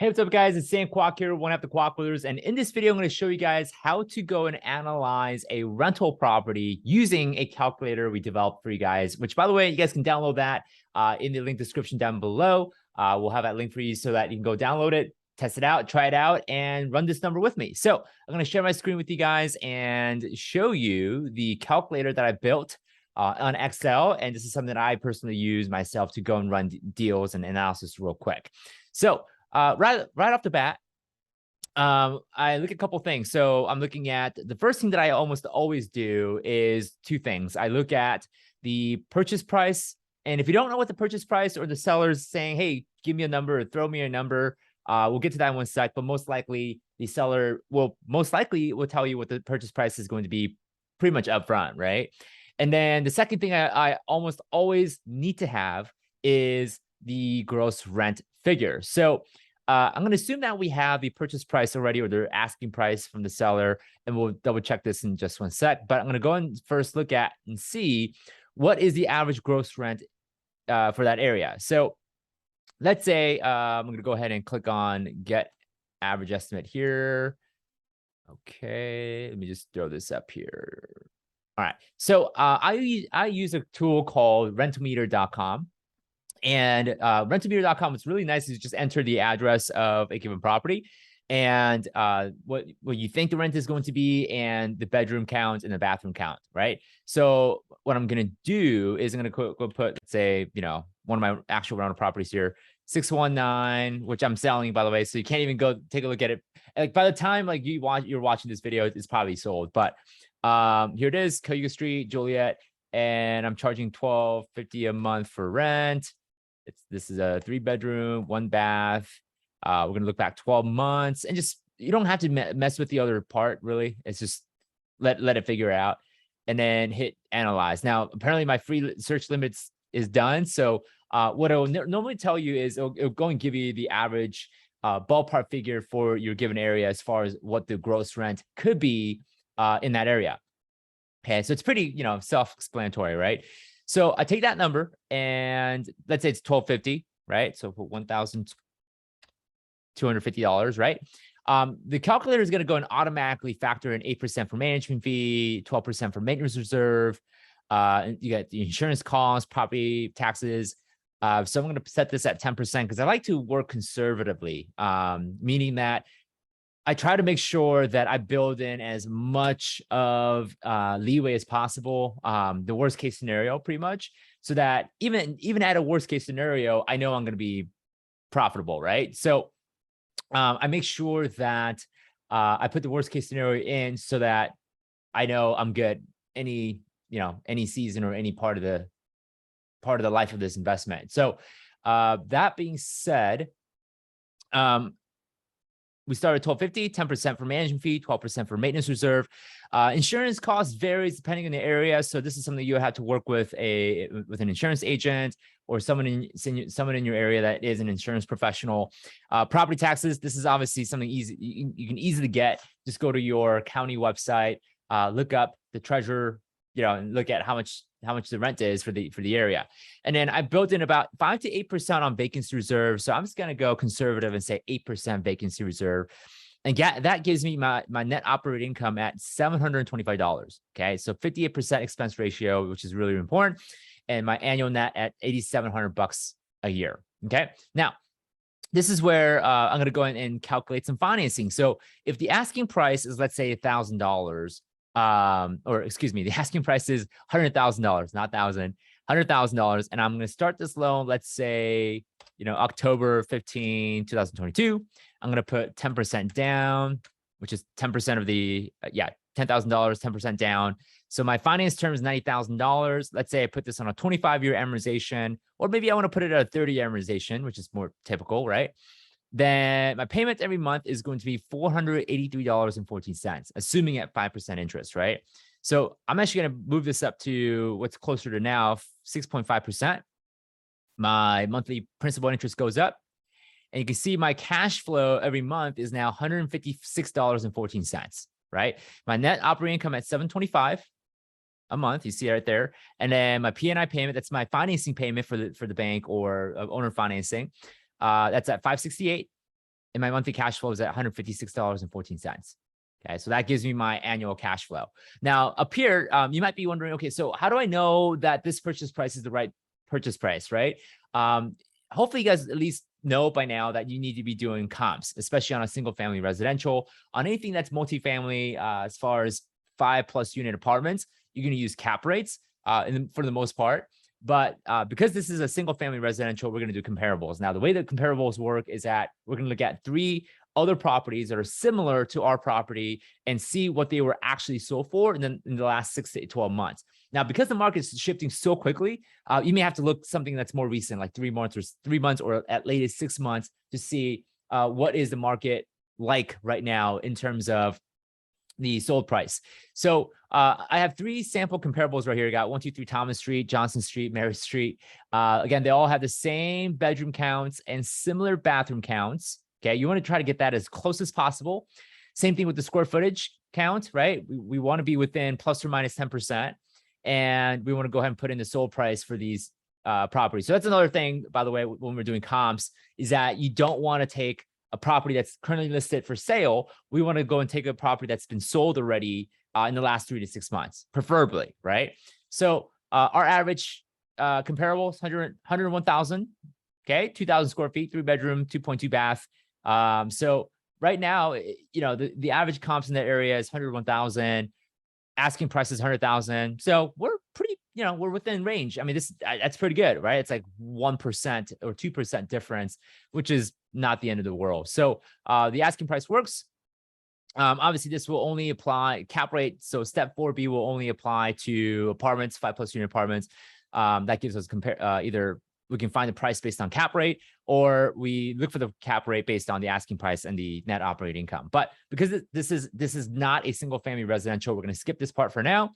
Hey, what's up, guys? It's Sam Kwok here, one of the Kwok Brothers. And in this video, I'm going to show you guys how to go and analyze a rental property using a calculator we developed for you guys, which, by the way, you guys can download that in the link description down below. We'll have that link for you so that you can go download it, test it out, try it out, and run this number with me. So I'm going to share my screen with you guys and show you the calculator that I built on Excel. And this is something that I personally use myself to go and run deals and analysis real quick. So right off the bat, I look at a couple things. So I'm looking at the first thing that I almost always do is two things. I look at the purchase price. And if you don't know what the purchase price or the seller's saying, hey, give me a number or throw me a number, we'll get to that in one sec. But most likely the seller will tell you what the purchase price is going to be pretty much upfront, right? And then the second thing I almost always need to have is the gross rent figure. So I'm going to assume that we have the purchase price already, or the asking price from the seller, and we'll double check this in just one sec. But I'm going to go and first look at and see what is the average gross rent for that area. So let's say I'm going to go ahead and click on get average estimate here. Okay, let me just throw this up here. All right, so I use a tool called Rentometer.com. And Rentometer.com, what's really nice is just enter the address of a given property and what you think the rent is going to be, and the bedroom count and the bathroom count, right? So what I'm going to do is I'm going to go put, let's say, one of my actual rental properties here, 619, which I'm selling, by the way. So you can't even go take a look at it. Like by the time you're watching this video, it's probably sold. But here it is, Cayuga Street, Joliet, and I'm charging $12.50 a month for rent. This is a 3-bedroom, 1 bath. We're going to look back 12 months, and just, you don't have to mess with the other part, really. It's just let it figure out, and then hit analyze. Now, apparently my free search limits is done. So what it'll normally tell you is it'll go and give you the average ballpark figure for your given area as far as what the gross rent could be in that area. Okay, so it's pretty, self-explanatory, right? So I take that number, and let's say it's $12.50, right? So put $1,250, right? The calculator is going to go and automatically factor in 8% for management fee, 12% for maintenance reserve. You got the insurance costs, property taxes. So I'm going to set this at 10% because I like to work conservatively, meaning that I try to make sure that I build in as much of leeway as possible, the worst case scenario, pretty much, so that even at a worst case scenario, I know I'm going to be profitable, right? So I make sure that I put the worst case scenario in so that I know I'm good any season or any part of the life of this investment. So that being said, we start at $12.50, 10% for management fee, 12% for maintenance reserve. Insurance cost varies depending on the area. So this is something you have to work with an insurance agent or someone in your area that is an insurance professional. Property taxes, this is obviously something easy you can easily get. Just go to your county website, look up the treasurer, and look at how much the rent is for the area. And then I built in about 5 to 8% on vacancy reserve. So I'm just going to go conservative and say 8% vacancy reserve. And that gives me my net operating income at $725. Okay. So 58% expense ratio, which is really important. And my annual net at $8,700 a year. Okay. Now, this is where I'm going to go in and calculate some financing. So if the asking price is, let's say, $1,000, or excuse me, the asking price is $100,000, not $100,000. And I'm going to start this loan, let's say, October 15, 2022. I'm going to put 10% down, which is 10% of the, $10,000, 10% down. So my finance term is $90,000. Let's say I put this on a 25-year amortization, or maybe I want to put it at a 30-year amortization, which is more typical, right? Then my payment every month is going to be $483.14, assuming at 5% interest, right? So I'm actually going to move this up to what's closer to now, 6.5%. My monthly principal interest goes up. And you can see my cash flow every month is now $156.14, right? My net operating income at $725 a month, you see it right there. And then my P&I payment, that's my financing payment for the bank or owner financing. That's at $568. and my monthly cash flow is at $156.14. Okay, so that gives me my annual cash flow. Now, up here, you might be wondering, okay, so how do I know that this purchase price is the right purchase price, right? Hopefully you guys at least know by now that you need to be doing comps, especially on a single family residential. On anything that's multifamily, as far as 5+ unit apartments, you're going to use cap rates for the most part. But because this is a single family residential, we're going to do comparables. Now, the way that comparables work is that we're going to look at 3 other properties that are similar to our property and see what they were actually sold for in the last 6 to 12 months. Now, because the market is shifting so quickly, you may have to look something that's more recent, like 3 months or at latest 6 months, to see what is the market like right now in terms of the sold price. So I have 3 sample comparables right here. I got 123 Thomas Street, Johnson Street, Mary Street. Again, they all have the same bedroom counts and similar bathroom counts. Okay, you want to try to get that as close as possible. Same thing with the square footage count, right? We want to be within plus or minus 10%. And we want to go ahead and put in the sold price for these properties. So that's another thing, by the way, when we're doing comps, is that you don't want to take a property that's currently listed for sale. We want to go and take a property that's been sold already in the last 3 to 6 months, preferably, right? So our average comparables, 101,000, okay, 2,000 square feet, 3 bedroom, 2.2 bath. So right now, you know, the average comps in that area is 101,000. Asking price is 100,000. So we're pretty, you know, we're within range. I mean, that's pretty good, right? It's like 1% or 2% difference, which is not the end of the world. So the asking price works. Obviously, this will only apply cap rate. So step 4B will only apply to apartments, 5+ unit apartments. That gives us either we can find the price based on cap rate, or we look for the cap rate based on the asking price and the net operating income. But because this is not a single family residential, we're going to skip this part for now.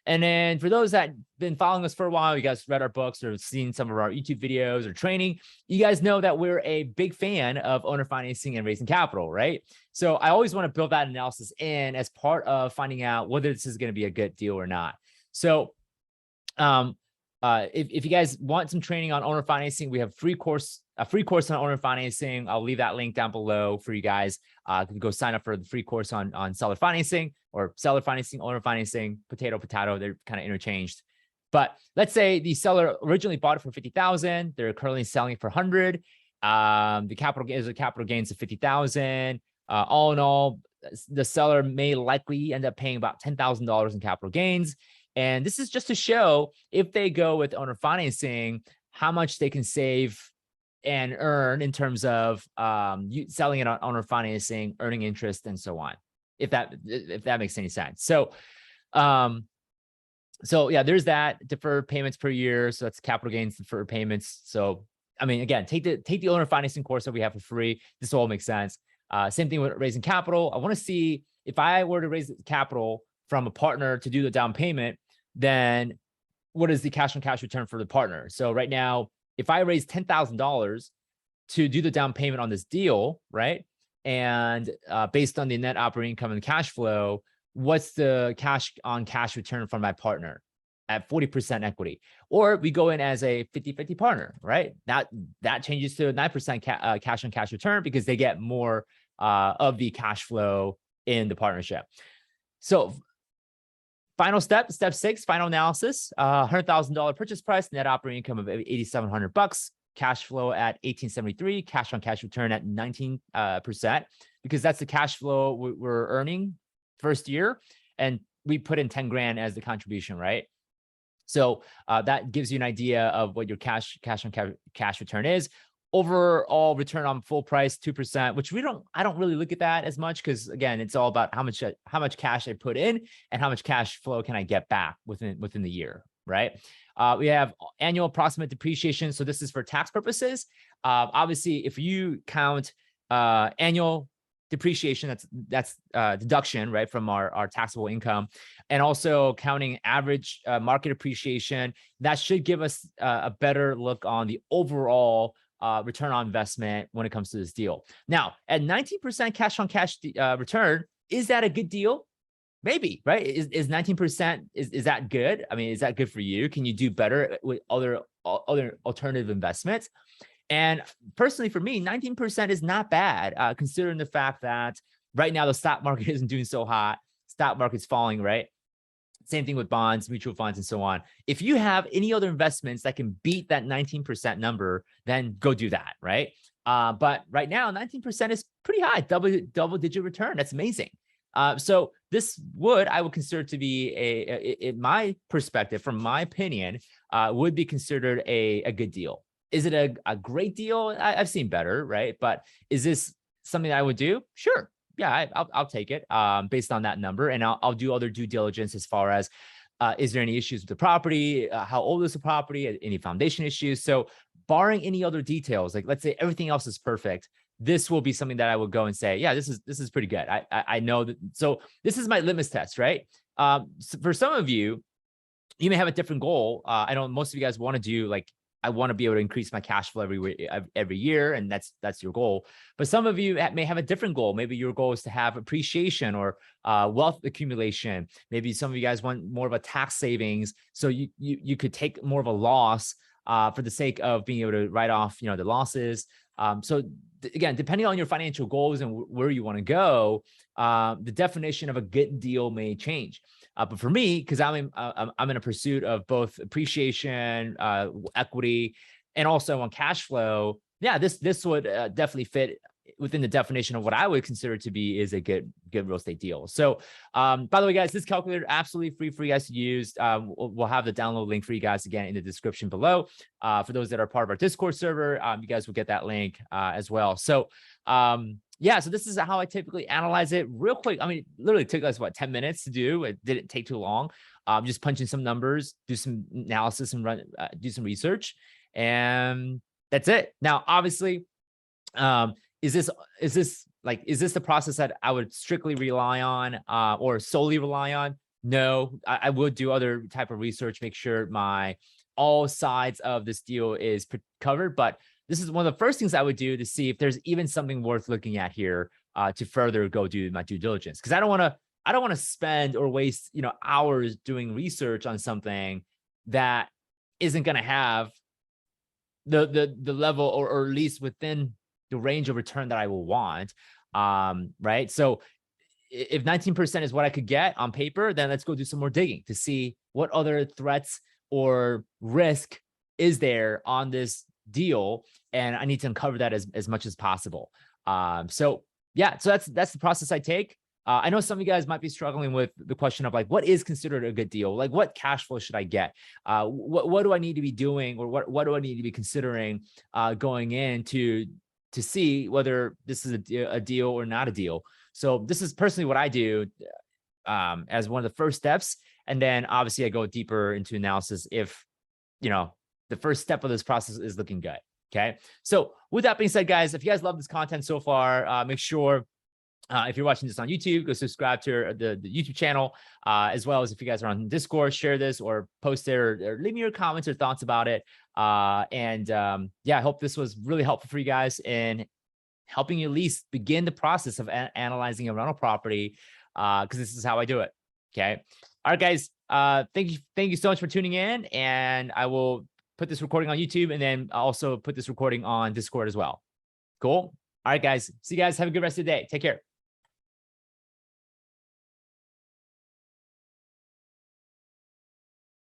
And then for those that have been following us for a while, you guys read our books or seen some of our YouTube videos or training, you guys know that we're a big fan of owner financing and raising capital, right? So I always want to build that analysis in as part of finding out whether this is going to be a good deal or not. So if you guys want some training on owner financing, we have a free course on owner financing. I'll leave that link down below for you guys. You can go sign up for the free course on seller financing, or seller financing, owner financing, potato. They're kind of interchanged. But let's say the seller originally bought it for 50,000. They're currently selling it for 100. The capital gains of 50,000. All in all, the seller may likely end up paying about $10,000 in capital gains. And this is just to show, if they go with owner financing, how much they can save and earn in terms of selling it on owner financing, earning interest, and so on, if that makes any sense. So yeah, there's that. Deferred payments per year. So that's capital gains, deferred payments. So I mean, again, take the owner financing course that we have for free. This all makes sense. Same thing with raising capital. I want to see, if I were to raise capital from a partner to do the down payment, then what is the cash on cash return for the partner? So right now, if I raise $10,000 to do the down payment on this deal, right? And based on the net operating income and cash flow, what's the cash on cash return from my partner at 40% equity? Or we go in as a 50-50 partner, right? That changes to a 9% cash on cash return, because they get more of the cash flow in the partnership. So final step 6, final analysis, $100,000 purchase price, net operating income of $8,700, cash flow at 1873, cash on cash return at 19%, because that's the cash flow we're earning first year. And we put in 10 grand as the contribution, right? So that gives you an idea of what your cash on cash return is. Overall return on full price, 2%, which I don't really look at that as much, because again, it's all about how much cash I put in and how much cash flow can I get back within the year, right? We have annual approximate depreciation. So this is for tax purposes. Obviously, if you count annual depreciation, that's deduction, right, from our taxable income, and also counting average market appreciation, that should give us a better look on the overall return on investment when it comes to this deal. Now, at 19% cash on cash return, is that a good deal? Maybe, right? Is 19%, is that good? I mean, is that good for you? Can you do better with other alternative investments? And personally, for me, 19% is not bad, considering the fact that right now the stock market isn't doing so hot. Stock market's falling, right? Same thing with bonds, mutual funds, and so on. If you have any other investments that can beat that 19% number, then go do that, right? But right now, 19% is pretty high, double digit return. That's amazing. So this I would consider to be in my perspective, from my opinion, would be considered a good deal. Is it a great deal? I've seen better, right? But is this something that I would do? Sure. Yeah, I'll take it based on that number, and I'll do other due diligence as far as is there any issues with the property? How old is the property? Any foundation issues? So barring any other details, like let's say everything else is perfect, this will be something that I would go and say, yeah, this is pretty good. I know that. So this is my litmus test, right? So for some of you, you may have a different goal. I know most of you guys want to do like, I want to be able to increase my cash flow every year, and that's your goal. But some of you may have a different goal. Maybe your goal is to have appreciation or wealth accumulation. Maybe some of you guys want more of a tax savings, so you could take more of a loss for the sake of being able to write off, the losses. So again, depending on your financial goals and where you want to go, the definition of a good deal may change. But for me, because I'm in a pursuit of both appreciation, equity, and also on cash flow, yeah, this would definitely fit within the definition of what I would consider to be is a good real estate deal. So, by the way, guys, this calculator absolutely free for you guys to use. We'll have the download link for you guys again in the description below. For those that are part of our Discord server, you guys will get that link as well. So, yeah, so this is how I typically analyze it real quick. I mean, literally took us, 10 minutes to do. It didn't take too long. Just punch in some numbers, do some analysis, and do some research. And that's it. Now, obviously, is this the process that I would strictly rely on or solely rely on? No, I would do other type of research, make sure all sides of this deal is covered. But this is one of the first things I would do to see if there's even something worth looking at here to further go do my due diligence. Because I don't want to spend or waste hours doing research on something that isn't going to have the level or at least within the range of return that I will want. Right. So if 19% is what I could get on paper, then let's go do some more digging to see what other threats or risk is there on this deal. And I need to uncover that as much as possible. So yeah, so that's the process I take. I know some of you guys might be struggling with the question of like, what is considered a good deal? Like, what cash flow should I get? What do I need to be doing, or what do I need to be considering going in to see whether this is a deal or not a deal? So this is personally what I do as one of the first steps. And then obviously I go deeper into analysis if, the first step of this process is looking good. Okay. So with that being said, guys, if you guys love this content so far, make sure if you're watching this on YouTube, go subscribe to the YouTube channel, as well as if you guys are on Discord, share this or post it or leave me your comments or thoughts about it. Yeah, I hope this was really helpful for you guys in helping you at least begin the process of analyzing a rental property, because this is how I do it. Okay. All right, guys. Thank you so much for tuning in, and I will put this recording on YouTube and then also put this recording on Discord as well. Cool. All right, guys. See you guys. Have a good rest of the day. Take care.